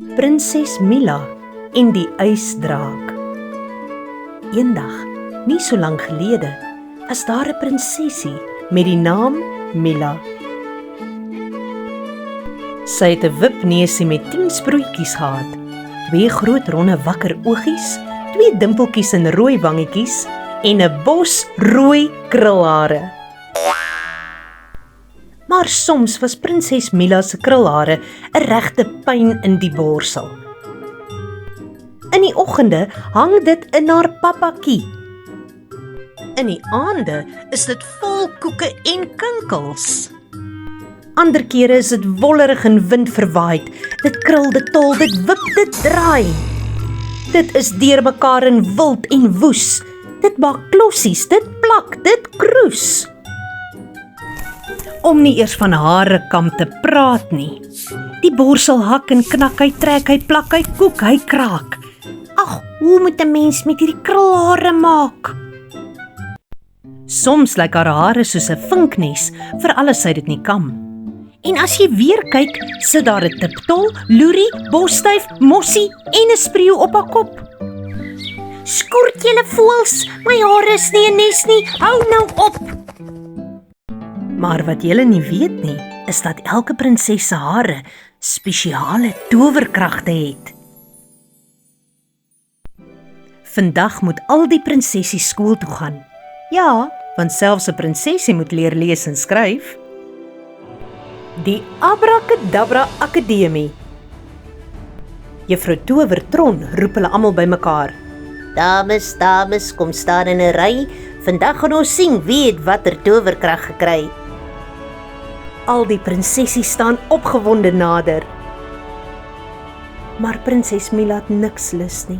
Prinses Mila en die ysdraak. Eendag, nie so lank gelede, was daar 'n prinsesie met die naam Mila. Sy het 'n wipneusie met 10 sproetjies gehad, 2 groot ronde wakker oogies, 2 dimpeltjies en rooi wangetjies en 'n bos rooi krulhare. Maar soms was prinses Mila se krulhare 'n regte pyn in die borsel. In die oggende hang dit in haar pappakie. In die aande is dit vol koeke en kinkels. Ander kere is dit wollerig en windverwaaid. Dit krul, dit tol, dit wip, dit draai. Dit is deurmekaar en wild en woes. Dit maak klossies, dit plak, dit kroes. Om nie eers van harekam te praat nie. Die borsel hak en knak, hy trek, hy plak, hy koek, hy kraak. Ag, hoe moet 'n mens met hierdie krulhare maak? Soms lyk haar hare soos 'n vinknes, veral as sy dit nie kam. En as jy weer kyk, sit daar 'n tiptol, loerie, bosstyf, mossie en 'n spreeu op haar kop. Skoort julle voëls, my hare is nie 'n nes nie, hou nou op! Maar wat julle nie weet nie, is dat elke prinses se hare spesiale towerkragte het. Vandag moet al die prinsessies skool toe gaan. Ja, want selfs 'n prinsesie moet leer lees en skryf. Die Abracadabra Akademie. Juffrou Towertron roep hulle almal bymekaar. Dames, dames, kom staan in 'n ry. Vandag gaan ons sien wie het watter towerkrag gekry. Al die prinsessies staan opgewonde nader. Maar prinses Mila het niks lus nie.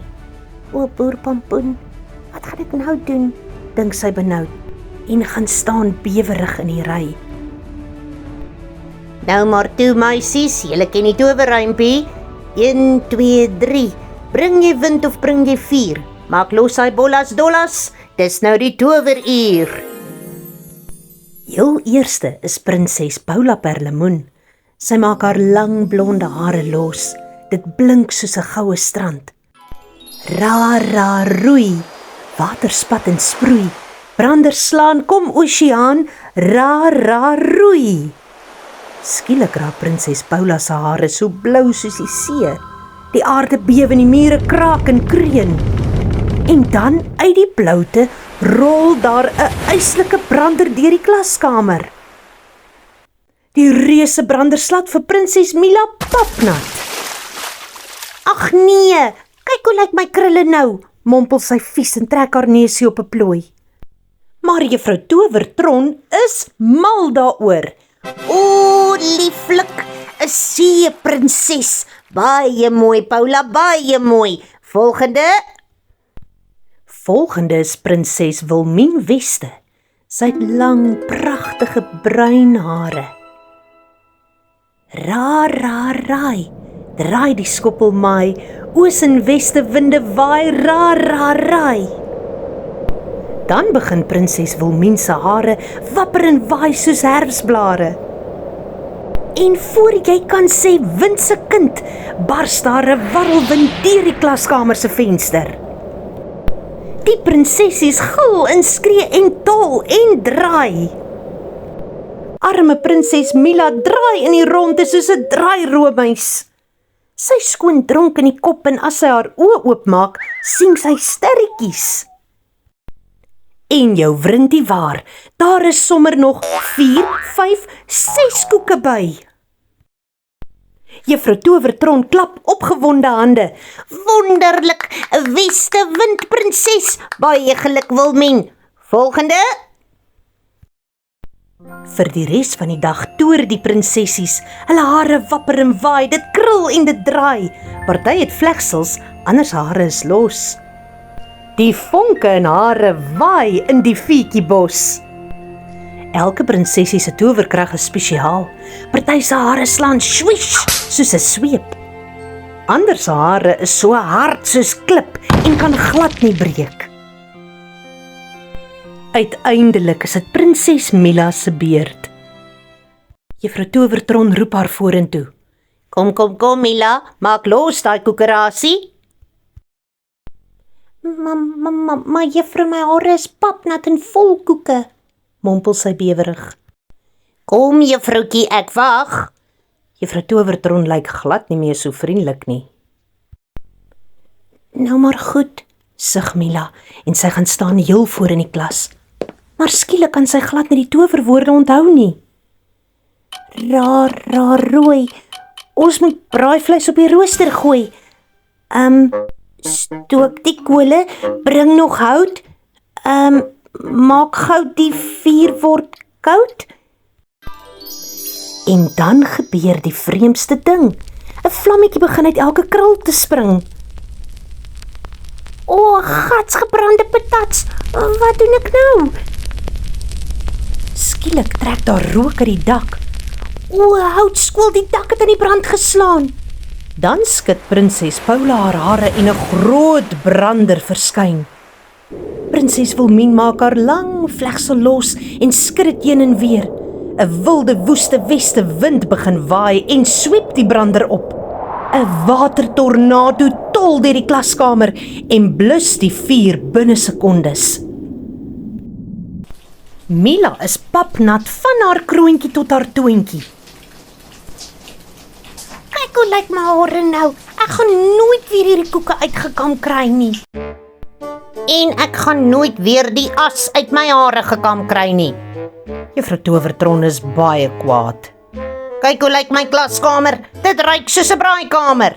O, boer Pampoen, wat gaan ek nou doen? Dink sy benoud en gaan staan bewerig in die ry. Nou maar toe, meisies, julle ken die towerruimpie. 1, 2, 3. Bring jy wind of bring jy vuur? Maak los hy bollas dollas, dis nou die toweruur. Heel eerste is prinses Paula Perlemoen. Sy maak haar lang blonde hare los. Dit blink soos 'n goue strand. Ra, ra, roei, water spat en sproei. Brander slaan, kom oseaan, ra, ra, roei. Skielik raak prinses Paula se hare so blou soos die see. Die aarde bewe en die mure kraak en kreun. En dan uit die bloute rol daar 'n yslike brander deur die klaskamer. Die reuse brander slat vir prinses Mila papnat. Ag nee, kyk hoe lyk my krulle nou, mompel sy vies en trek haar neusie op 'n plooi. Maar juffrou Towertron is mal daaroor. O, lieflik, 'n see-prinses. Baie mooi, Paula, baie mooi. Volgende is prinses Wilmien Weste. Sy het lang, pragtige bruin hare. Ra, ra, raai, draai die skoppel maai, oos en weste winde waai, ra, ra, raai. Dan begin prinses Wilmien se hare wapper en waai soos herfsblare. En voor jy kan sê wind se kind, bars daar 'n warrelwind deur die klaskamer se venster. Die prinsessies gil en skree en tol en draai. Arme prinses Mila draai in die ronde soos 'n draairoomys. Sy skoon dronk in die kop en as sy haar oë oopmaak, sien sy sterretjies. En jou wrintie waar, daar is sommer nog 4, 5, 6 koeke by. Juffrou Towertron klap opgewonde hande. Wonderlik, 'n weste windprinses, baie geluk Wilmien. Volgende. Vir die res van die dag toer die prinsessies, hulle hare wapper en waai, dit krul en dit draai. Party het vlegsels, anders hare is los. Die vonke in hare waai in die fietjiebos. Elke prinsesie se towerkrag is spesiaal. Party se hare slaan swish soos 'n sweep. Ander se hare is so hard soos klip en kan glad nie breek. Uiteindelik is dit prinses Mila se beurt. Juffrou Towertron roep haar vorentoe. Kom, Mila, maak los daai koekerasie. Maar juffrou, my hare is papnat en vol koeke, mompel sy bewerig. Kom, juffroukie, ek wag. Juffrou Towertron lyk glad nie meer so vriendelik nie. Nou maar goed, sug Mila, en sy gaan staan heel voor in die klas. Maar skielik kan sy glad nie die towerwoorde onthou nie. Raar rooi, ons moet braaivleis op die rooster gooi. Stook die kole, bring nog hout, maak gou die vuur word koud. En dan gebeur die vreemdste ding. 'n Vlammetjie begin uit elke krul te spring. O, gatsgebrande patats, wat doen ek nou? Skielik trek daar rook uit die dak. O, houtskool, die dak het in die brand geslaan. Dan skud prinses Paula haar hare en 'n groot brander verskyn. Prinses Wilmien maak haar lang vlegsel los en skud dit heen en weer. 'n wilde woeste weste wind begin waai en sweep die brander op. 'n watertornado tol deur die klaskamer en blus die vuur binne sekondes. Mila is papnat van haar kroontjie tot haar toontjie. Kyk hoe lyk my hare nou. Ek gaan nooit weer hierdie koeke uitgekam kry nie. En ek gaan nooit weer die as uit my hare gekam kry nie. Juffrou Towertron is baie kwaad. Kyk hoe lyk my klaskamer, dit ruik soos 'n braaikamer.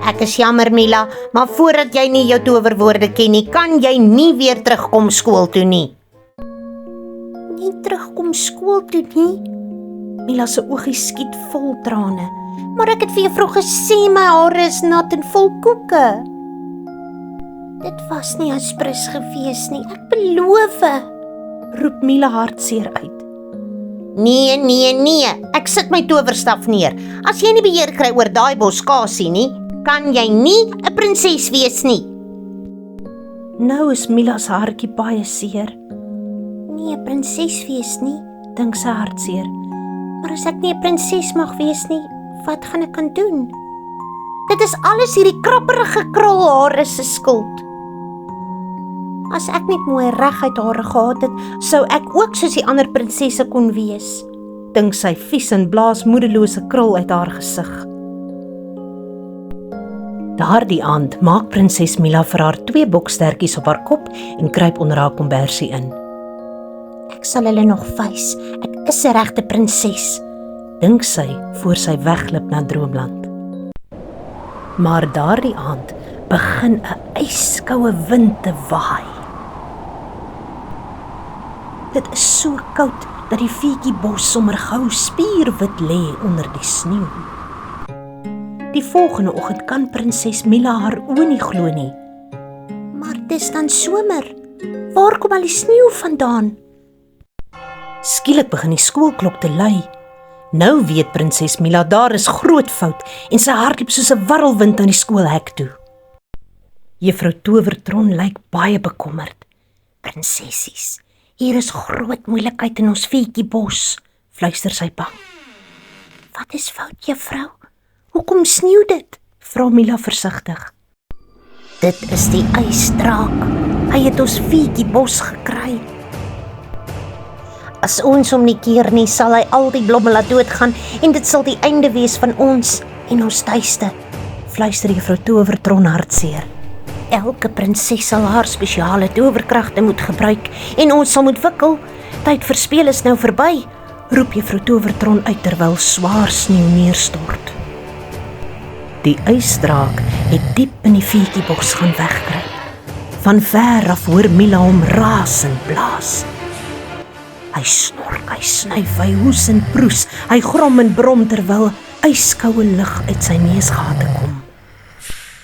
Ek is jammer, Mila, maar voordat jy nie jou towerwoorde ken nie, kan jy nie weer terugkom skool toe nie. Nie terugkom skool toe nie? Mila se oogies skiet vol trane. Maar ek het vir juffrou gesê my hare is nat en vol koeke. Dit was nie aspres gewees nie, ek beloof, roep Mila hartseer uit. Nee, ek sit my towerstaf neer. As jy nie beheer kry oor daai boskasie nie, kan jy nie 'n prinses wees nie. Nou is Mila se hartjie baie seer. Nie 'n prinses wees nie, dink sy hartseer. Maar as ek nie 'n prinses mag wees nie, wat gaan ek kan doen? Dit is alles hierdie krapperige krulhare se skuld. As ek net mooi reguit hare gehad het, sou ek ook soos die ander prinsesse kon wees, dink sy vies en blaas moedelose krul uit haar gesig. Daardie aand maak prinses Mila vir haar 2 bokstertjies op haar kop en kruip onder haar kombersie in. Ek sal hulle nog wys, ek is 'n regte prinses, dink sy voor sy wegglip na Droomland. Maar daardie aand begin 'n ijskoue wind te waai. Dit is so koud dat die Fietjiebos sommer gou spierwit lê onder die sneeu. Die volgende oggend kan prinses Mila haar oë nie glo nie. Maar dis dan somer. Waar kom al die sneeu vandaan? Skielik begin die skoolklok te lui. Nou weet prinses Mila daar is groot fout en sy hardloop soos 'n warrelwind aan die skoolhek toe. Juffrou Towertron lyk baie bekommerd. Prinsessies, hier is groot moeilikheid in ons Fietjiebos, fluister sy bang. Wat is fout, juffrou? Hoekom sneeu dit? Vra Mila versigtig. Dit is die ysdraak. Hy het ons Fietjiebos gekry. As ons hom nie keer nie, sal hy al die blomme laat doodgaan en dit sal die einde wees van ons en ons tuiste, fluister juffrou Towertron hartseer. Elke prinses sal haar spesiale towerkragte moet gebruik en ons sal moet wikkel. Tyd vir speel is nou verby, roep juffrou Towertron uit terwyl swaar sneeu neerstort. Die ysdraak het diep in die Fietjiebos gaan wegkruip. Van ver af hoor Mila hom raas en blaas. Hy snork, hy snuif, hy hoes en proes, hy grom en brom terwyl yskoue lug uit sy neusgate kom.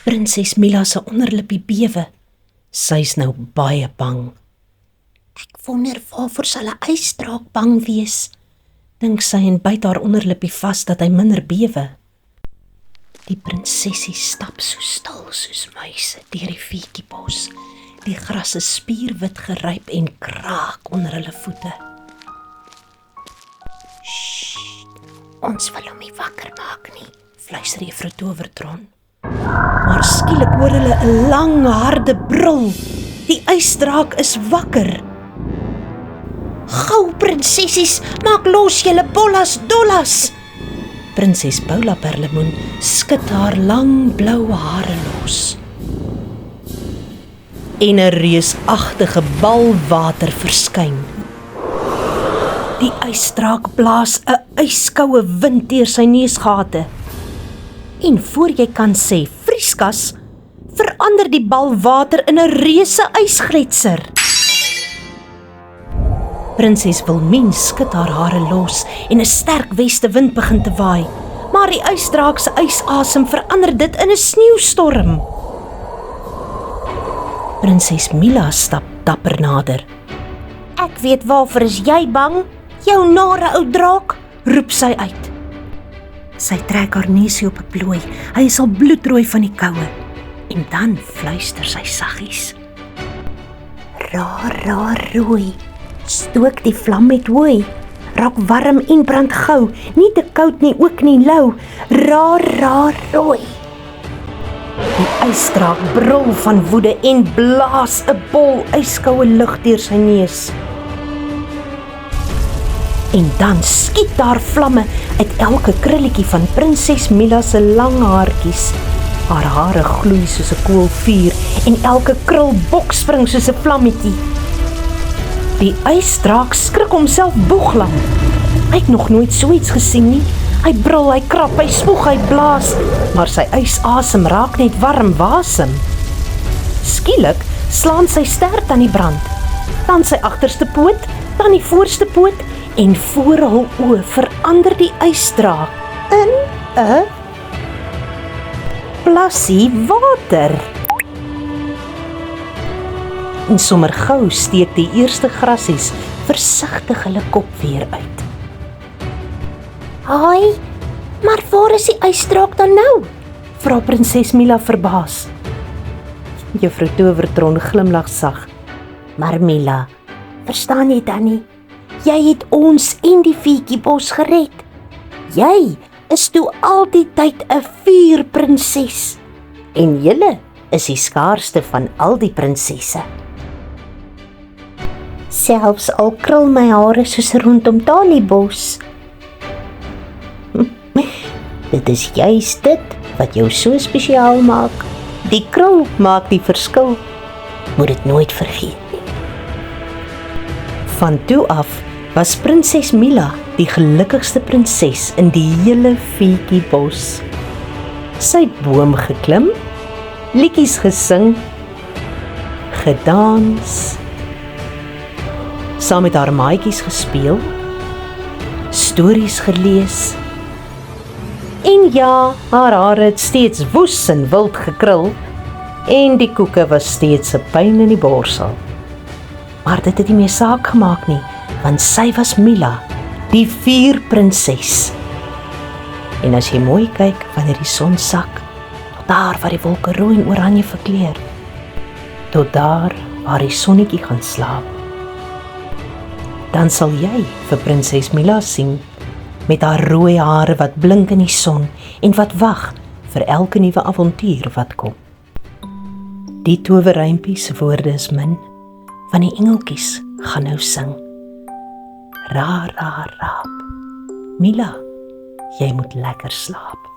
Prinses Mila se onderlippie bewe. Sy's nou baie bang. Ek wonder waarvoor sal 'n ysdraak bang wees, dink sy en byt haar onderlippie vas dat hy minder bewe. Die prinsessie stap so stil soos muise deur die Fietjiebos. Die gras is spierwit geryp en kraak onder hulle voete. Sst, ons wil hom nie wakker maak nie, fluister Juffrou Towertron. Maar skielik hoor hulle 'n lang, harde brul. Die ysdraak is wakker. Gou prinsessies, maak los julle bollas dollas. Prinses Paula Perlemoen skud haar lang blou hare los. En 'n reusagtige bal water verskyn. Die ysdraak blaas 'n yskoue wind deur sy neusgate. En voor jy kan sê vrieskas, verander die bal water in 'n reuse ysgletser. Prinses Wilmien skud haar hare los en 'n sterk westewind begin te waai, maar die ysdraak se ysasem verander dit in 'n sneeustorm. Prinses Mila stap dapper nader. Ek weet waarvoor is jy bang, jou nare ou draak, Roep sy uit. Sy trek haar neusie op 'n plooi. Hy is al bloedrooi van die koue. En dan fluister sy saggies. Raar rooi, stook die vlam met hooi, raak warm en brand gou, nie te koud nie, ook nie lou, raar rooi. Die ysdraak brul van woede en blaas 'n bol yskoue lug deur sy neus. En dan skiet daar vlamme uit elke krulletjie van prinses Mila se lang haartjies. Haar hare gloei soos 'n koolvuur en elke krul bokspring soos 'n vlammetjie. Die ysdraak skrik homself boeglam. Hy het nog nooit so iets gesien nie. Hy brul, hy krap, hy spoeg, hy blaas, maar sy ysasem raak net warm wasem. Skielik slaan sy stert aan die brand. Dan sy agterste poot, dan die voorste poot en voor hul oë verander die ysdraak in 'n plassie water. En sommer gou steek die eerste grassies versigtig hulle kop weer uit. Haai, maar waar is die ysdraak dan nou? Vra prinses Mila verbaas. Juffrou Towertron glimlag sag. Maar Mila, verstaan jy dan nie? Jy het ons en die Fieetjiebos gered. Jy is toe al die tyd 'n vuurprinses. En julle is die skaarsste van al die prinsesse. Selfs al krul my hare soos rondom Taliebos. Dit is juist dit wat jou so spesiaal maak. Die krul maak die verskil. Moet dit nooit vergeet nie. Van toe af was prinses Mila die gelukkigste prinses in die hele Fieetjiebos. Sy het boom geklim, liedjies gesing, gedans, saam met haar maatjies gespeel, stories gelees. En ja, haar hare het steeds woes en wild gekrul en die koeke was steeds 'n pyn in die borsel. Maar dit het nie meer saak gemaak nie, want sy was Mila, die vuurprinses. En as jy mooi kyk wanneer die son sak, tot daar waar die wolke rooi en oranje verkleur, tot daar waar die sonnetjie gaan slaap, dan sal jy vir prinses Mila sien, met haar rooi hare wat blink in die son en wat wag vir elke nuwe avontuur wat kom. Die towerrympie se woorde is min, van die engeltjies gaan nou sing. Ra, ra, raap. Mila, jy moet lekker slaap.